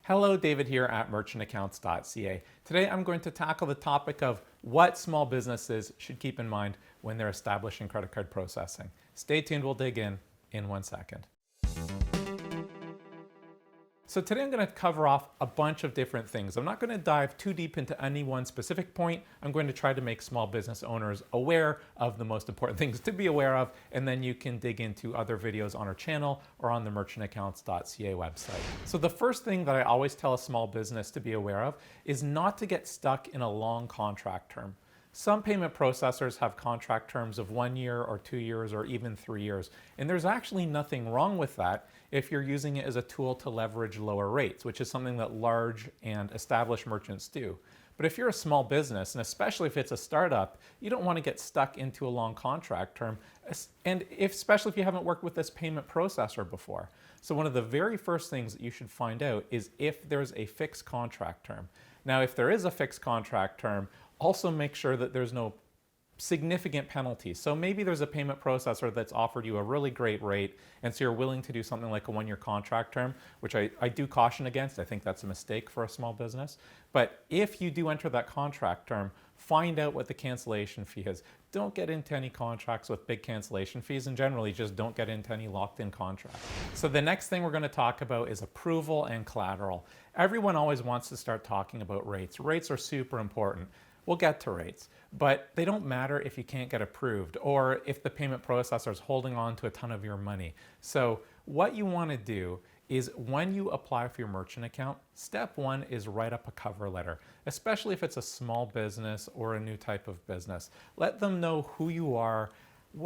Hello, David here at merchantaccounts.ca. Today I'm going to tackle the topic of what small businesses should keep in mind when they're establishing credit card processing. Stay tuned, we'll dig in 1 second. So today I'm going to cover off a bunch of different things. I'm not going to dive too deep into any one specific point. I'm going to try to make small business owners aware of the most important things to be aware of, and then you can dig into other videos on our channel or on the merchantaccounts.ca website. So the first thing that I always tell a small business to be aware of is not to get stuck in a long contract term. Some payment processors have contract terms of 1 year or 2 years or even 3 years. And there's actually nothing wrong with that if you're using it as a tool to leverage lower rates, which is something that large and established merchants do. But if you're a small business, and especially if it's a startup, you don't want to get stuck into a long contract term, and especially if you haven't worked with this payment processor before. So one of the very first things that you should find out is if there's a fixed contract term. Now, if there is a fixed contract term, also make sure that there's no significant penalties. So maybe there's a payment processor that's offered you a really great rate, and so you're willing to do something like a 1-year contract term, which I do caution against. I think that's a mistake for a small business. But if you do enter that contract term, find out what the cancellation fee is. Don't get into any contracts with big cancellation fees, and generally just don't get into any locked-in contracts. So the next thing we're going to talk about is approval and collateral. Everyone always wants to start talking about rates. Rates are super important. We'll get to rates, but they don't matter if you can't get approved or if the payment processor is holding on to a ton of your money. So what you want to do is when you apply for your merchant account, step one is write up a cover letter, especially if it's a small business or a new type of business. Let them know who you are,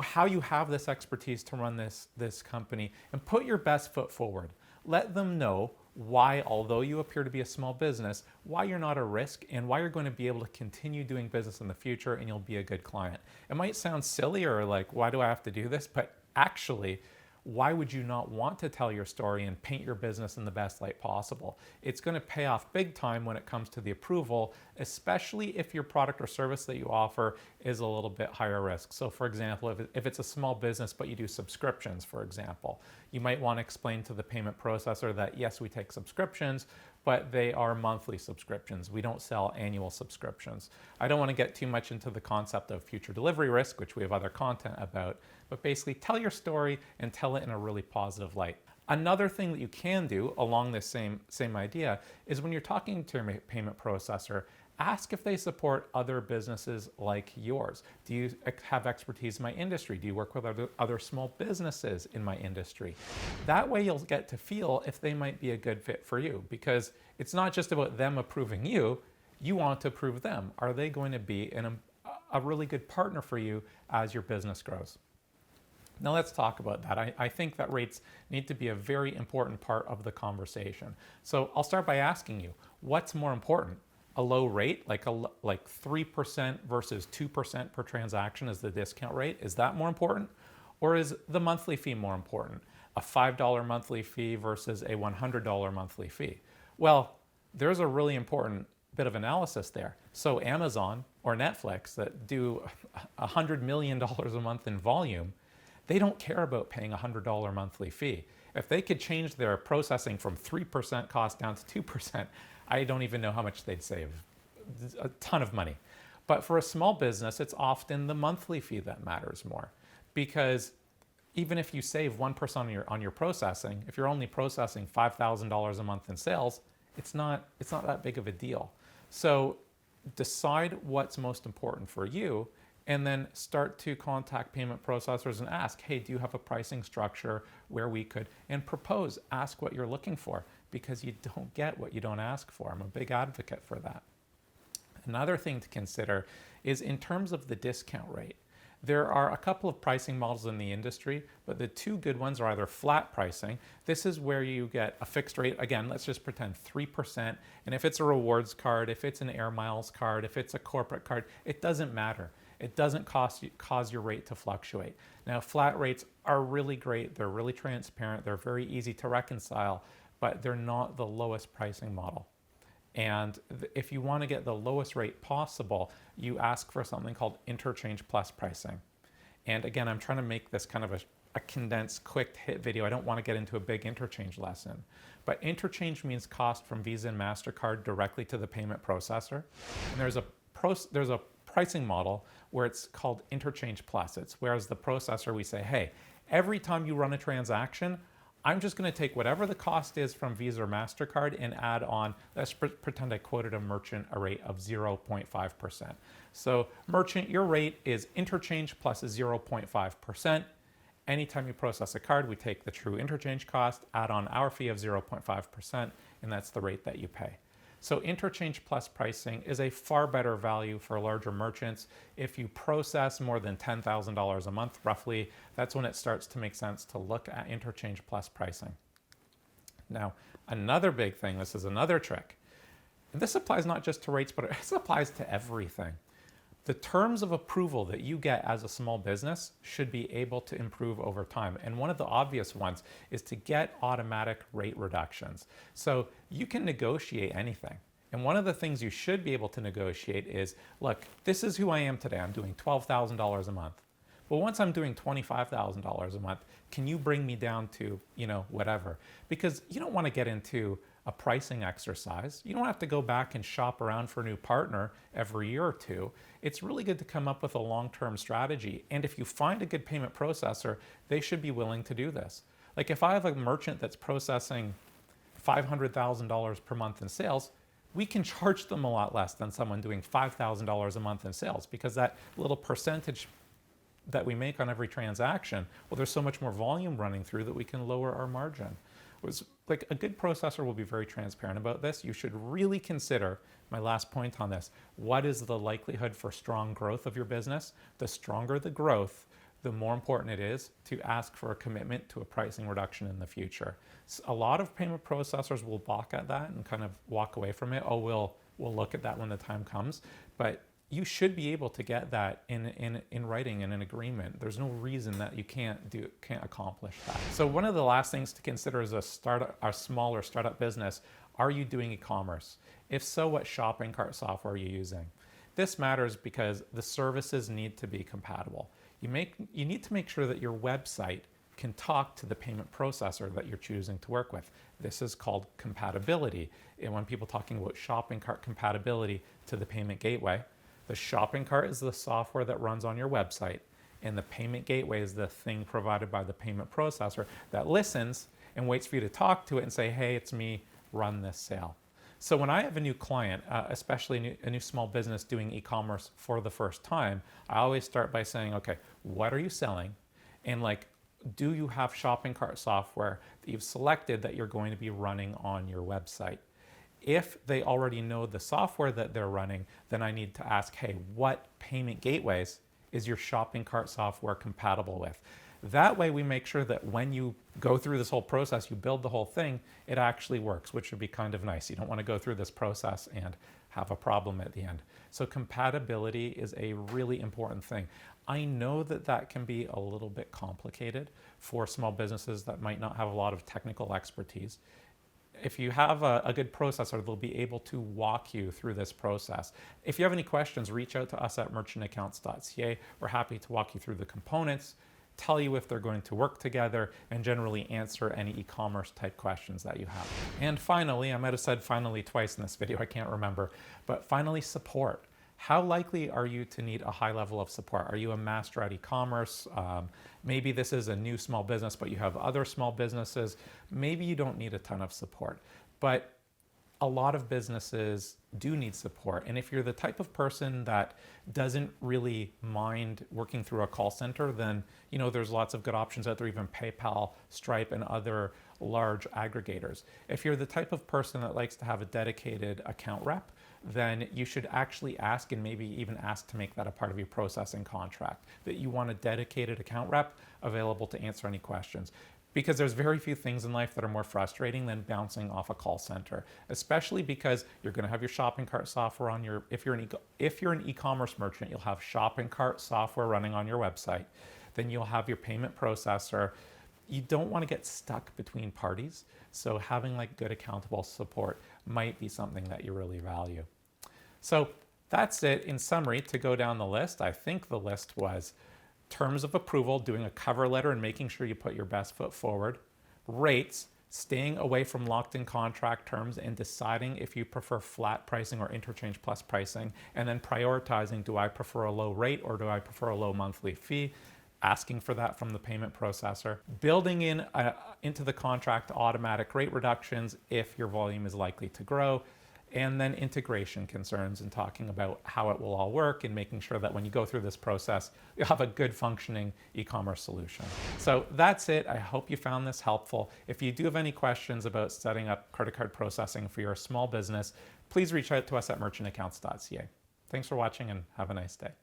how you have this expertise to run this company, and put your best foot forward. Let them know why, although you appear to be a small business, why you're not a risk and why you're going to be able to continue doing business in the future and you'll be a good client. It might sound silly or like, why do I have to do this? But actually, why would you not want to tell your story and paint your business in the best light possible? It's going to pay off big time when it comes to the approval, especially if your product or service that you offer is a little bit higher risk. So for example, if it's a small business but you do subscriptions, for example, you might want to explain to the payment processor that yes, we take subscriptions, but they are monthly subscriptions. We don't sell annual subscriptions. I don't want to get too much into the concept of future delivery risk, which we have other content about, but basically tell your story and tell it in a really positive light. Another thing that you can do along this same idea is when you're talking to your payment processor, ask if they support other businesses like yours. Do you have expertise in my industry? Do you work with other small businesses in my industry? That way you'll get to feel if they might be a good fit for you, because it's not just about them approving you, you want to approve them. Are they going to be a really good partner for you as your business grows? Now let's talk about that. I think that rates need to be a very important part of the conversation. So I'll start by asking you, what's more important? A low rate, like 3% versus 2% per transaction is the discount rate. Is that more important? Or is the monthly fee more important? A $5 monthly fee versus a $100 monthly fee? Well, there's a really important bit of analysis there. So Amazon or Netflix that do $100 million a month in volume, they don't care about paying a $100 monthly fee. If they could change their processing from 3% cost down to 2%, I don't even know how much they'd save. A ton of money. But for a small business, it's often the monthly fee that matters more. Because even if you save 1% on your processing, if you're only processing $5,000 a month in sales, it's not that big of a deal. So decide what's most important for you, and then start to contact payment processors and ask, hey, do you have a pricing structure where we could, and propose, ask what you're looking for, because you don't get what you don't ask for. I'm a big advocate for that. Another thing to consider is in terms of the discount rate. There are a couple of pricing models in the industry, but the two good ones are either flat pricing. This is where you get a fixed rate. Again, let's just pretend 3%. And if it's a rewards card, if it's an Air Miles card, if it's a corporate card, it doesn't matter. It doesn't cause your rate to fluctuate. Now, flat rates are really great. They're really transparent. They're very easy to reconcile, but they're not the lowest pricing model. And if you want to get the lowest rate possible, you ask for something called interchange plus pricing. And again, I'm trying to make this kind of a condensed, quick hit video. I don't want to get into a big interchange lesson. But interchange means cost from Visa and MasterCard directly to the payment processor. And there's a pricing model where it's called interchange plus. It's whereas the processor, we say, hey, every time you run a transaction, I'm just going to take whatever the cost is from Visa or MasterCard and add on, let's pretend I quoted a merchant a rate of 0.5%. So merchant, your rate is interchange plus 0.5%. Anytime you process a card, we take the true interchange cost, add on our fee of 0.5%, and that's the rate that you pay. So interchange plus pricing is a far better value for larger merchants. If you process more than $10,000 a month, roughly, that's when it starts to make sense to look at interchange plus pricing. Now, another big thing, this is another trick. And this applies not just to rates, but it applies to everything. The terms of approval that you get as a small business should be able to improve over time. And one of the obvious ones is to get automatic rate reductions. So you can negotiate anything. And one of the things you should be able to negotiate is, look, this is who I am today. I'm doing $12,000 a month. Well, once I'm doing $25,000 a month, can you bring me down to, whatever? Because you don't want to get into a pricing exercise. You don't have to go back and shop around for a new partner every year or two. It's really good to come up with a long-term strategy. And if you find a good payment processor, they should be willing to do this. Like if I have a merchant that's processing $500,000 per month in sales, we can charge them a lot less than someone doing $5,000 a month in sales, because that little percentage that we make on every transaction, well, there's so much more volume running through that we can lower our margin. Like a good processor will be very transparent about this. You should really consider, my last point on this, what is the likelihood for strong growth of your business? The stronger the growth, the more important it is to ask for a commitment to a pricing reduction in the future. A lot of payment processors will balk at that and kind of walk away from it. Oh, we'll look at that when the time comes. But you should be able to get that in writing and in agreement. There's no reason that you can't accomplish that. So one of the last things to consider as a smaller startup business, are you doing e-commerce? If so, what shopping cart software are you using? This matters because the services need to be compatible. You need to make sure that your website can talk to the payment processor that you're choosing to work with. This is called compatibility. And when people talking about shopping cart compatibility to the payment gateway, the shopping cart is the software that runs on your website, and the payment gateway is the thing provided by the payment processor that listens and waits for you to talk to it and say, hey, it's me, run this sale. So when I have a new client, especially a new small business doing e-commerce for the first time, I always start by saying, okay, what are you selling? And do you have shopping cart software that you've selected that you're going to be running on your website? If they already know the software that they're running, then I need to ask, hey, what payment gateways is your shopping cart software compatible with? That way we make sure that when you go through this whole process, you build the whole thing, it actually works, which would be kind of nice. You don't want to go through this process and have a problem at the end. So compatibility is a really important thing. I know that can be a little bit complicated for small businesses that might not have a lot of technical expertise. If you have a good processor, they'll be able to walk you through this process. If you have any questions, reach out to us at merchantaccounts.ca. We're happy to walk you through the components, tell you if they're going to work together, and generally answer any e-commerce type questions that you have. And finally, I might have said finally twice in this video, I can't remember, but finally, support. How likely are you to need a high level of support? Are you a master at e-commerce? Maybe this is a new small business, but you have other small businesses. Maybe you don't need a ton of support, but a lot of businesses do need support. And if you're the type of person that doesn't really mind working through a call center, then there's lots of good options out there, even PayPal, Stripe, and other large aggregators. If you're the type of person that likes to have a dedicated account rep, then you should actually ask, and maybe even ask to make that a part of your processing contract, that you want a dedicated account rep available to answer any questions. Because there's very few things in life that are more frustrating than bouncing off a call center, especially because you're going to have your shopping cart software on your, if you're an e-commerce merchant, you'll have shopping cart software running on your website. Then you'll have your payment processor. You don't want to get stuck between parties. So having good accountable support might be something that you really value. So that's it. In summary, to go down the list, I think the list was terms of approval, doing a cover letter and making sure you put your best foot forward, rates, staying away from locked-in contract terms and deciding if you prefer flat pricing or interchange plus pricing, and then prioritizing, do I prefer a low rate or do I prefer a low monthly fee? Asking for that from the payment processor, building in into the contract automatic rate reductions if your volume is likely to grow, and then integration concerns and talking about how it will all work and making sure that when you go through this process, you'll have a good functioning e-commerce solution. So that's it. I hope you found this helpful. If you do have any questions about setting up credit card processing for your small business, please reach out to us at merchantaccounts.ca. Thanks for watching and have a nice day.